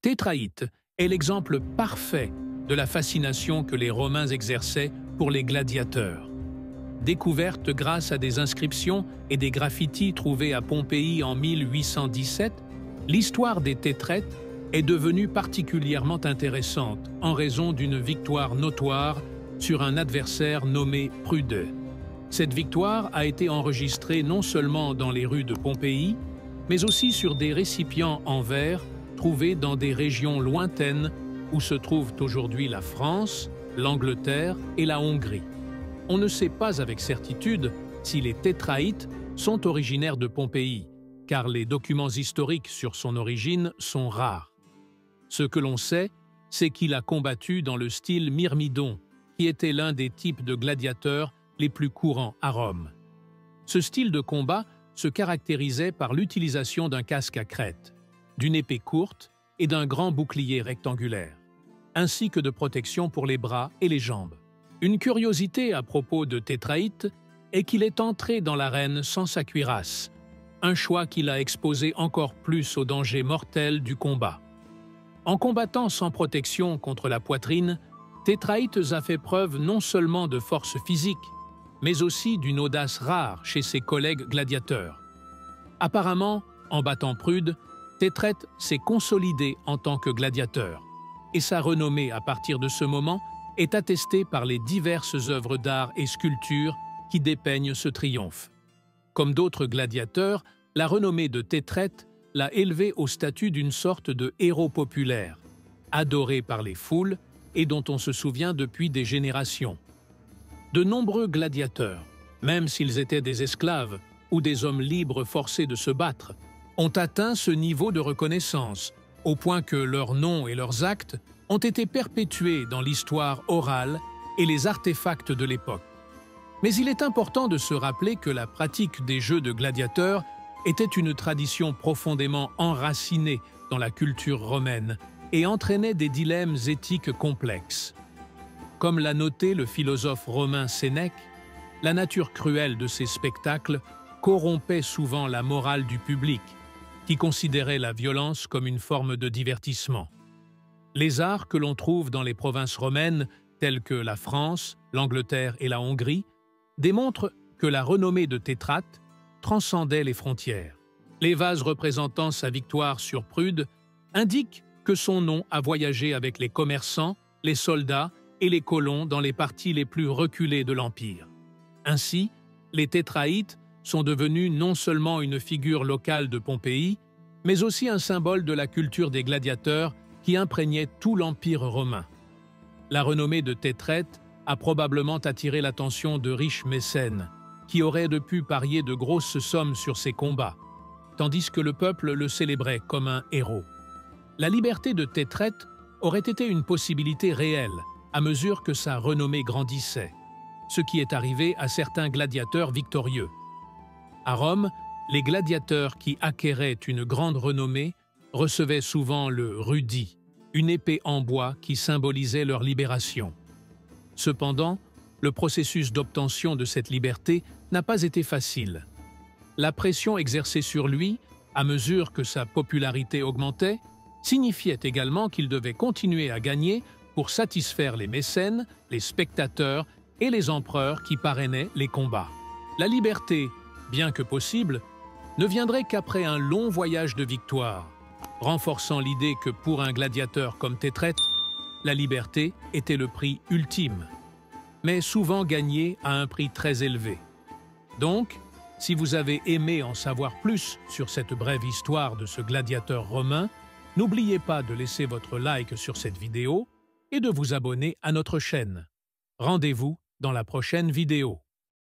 Tétraïte est l'exemple parfait de la fascination que les Romains exerçaient pour les gladiateurs. Découverte grâce à des inscriptions et des graffitis trouvés à Pompéi en 1817, l'histoire des Tétraites est devenue particulièrement intéressante en raison d'une victoire notoire sur un adversaire nommé Prude. Cette victoire a été enregistrée non seulement dans les rues de Pompéi, mais aussi sur des récipients en verre trouvés dans des régions lointaines où se trouvent aujourd'hui la France, l'Angleterre et la Hongrie. On ne sait pas avec certitude si les Tétraïtes sont originaires de Pompéi, car les documents historiques sur son origine sont rares. Ce que l'on sait, c'est qu'il a combattu dans le style myrmidon, qui était l'un des types de gladiateurs les plus courants à Rome. Ce style de combat se caractérisait par l'utilisation d'un casque à crête, d'une épée courte et d'un grand bouclier rectangulaire, ainsi que de protection pour les bras et les jambes. Une curiosité à propos de Tétraïte est qu'il est entré dans l'arène sans sa cuirasse, un choix qui l'a exposé encore plus au danger mortel du combat. En combattant sans protection contre la poitrine, Tétraïte a fait preuve non seulement de force physique, mais aussi d'une audace rare chez ses collègues gladiateurs. Apparemment, en battant Prude, Tétraïte s'est consolidé en tant que gladiateur, et sa renommée à partir de ce moment est attestée par les diverses œuvres d'art et sculptures qui dépeignent ce triomphe. Comme d'autres gladiateurs, la renommée de Tétraïte l'a élevé au statut d'une sorte de héros populaire, adoré par les foules et dont on se souvient depuis des générations. De nombreux gladiateurs, même s'ils étaient des esclaves ou des hommes libres forcés de se battre, ont atteint ce niveau de reconnaissance, au point que leurs noms et leurs actes ont été perpétués dans l'histoire orale et les artefacts de l'époque. Mais il est important de se rappeler que la pratique des jeux de gladiateurs était une tradition profondément enracinée dans la culture romaine et entraînait des dilemmes éthiques complexes. Comme l'a noté le philosophe romain Sénèque, la nature cruelle de ces spectacles corrompait souvent la morale du public, qui considérait la violence comme une forme de divertissement. Les arts que l'on trouve dans les provinces romaines, telles que la France, l'Angleterre et la Hongrie, démontrent que la renommée de Tétrate transcendait les frontières. Les vases représentant sa victoire sur Prude indiquent que son nom a voyagé avec les commerçants, les soldats et les colons dans les parties les plus reculées de l'Empire. Ainsi, les Tétraïtes sont devenus non seulement une figure locale de Pompéi, mais aussi un symbole de la culture des gladiateurs qui imprégnait tout l'Empire romain. La renommée de Tétraite a probablement attiré l'attention de riches mécènes, qui auraient pu parier de grosses sommes sur ses combats, tandis que le peuple le célébrait comme un héros. La liberté de Tétraite aurait été une possibilité réelle à mesure que sa renommée grandissait, ce qui est arrivé à certains gladiateurs victorieux. À Rome, les gladiateurs qui acquéraient une grande renommée recevaient souvent le rudi, une épée en bois qui symbolisait leur libération. Cependant, le processus d'obtention de cette liberté n'a pas été facile. La pression exercée sur lui, à mesure que sa popularité augmentait, signifiait également qu'il devait continuer à gagner pour satisfaire les mécènes, les spectateurs et les empereurs qui parrainaient les combats. La liberté, bien que possible, ne viendrait qu'après un long voyage de victoire, renforçant l'idée que pour un gladiateur comme Tétraite, la liberté était le prix ultime, mais souvent gagné à un prix très élevé. Donc, si vous avez aimé en savoir plus sur cette brève histoire de ce gladiateur romain, n'oubliez pas de laisser votre like sur cette vidéo et de vous abonner à notre chaîne. Rendez-vous dans la prochaine vidéo.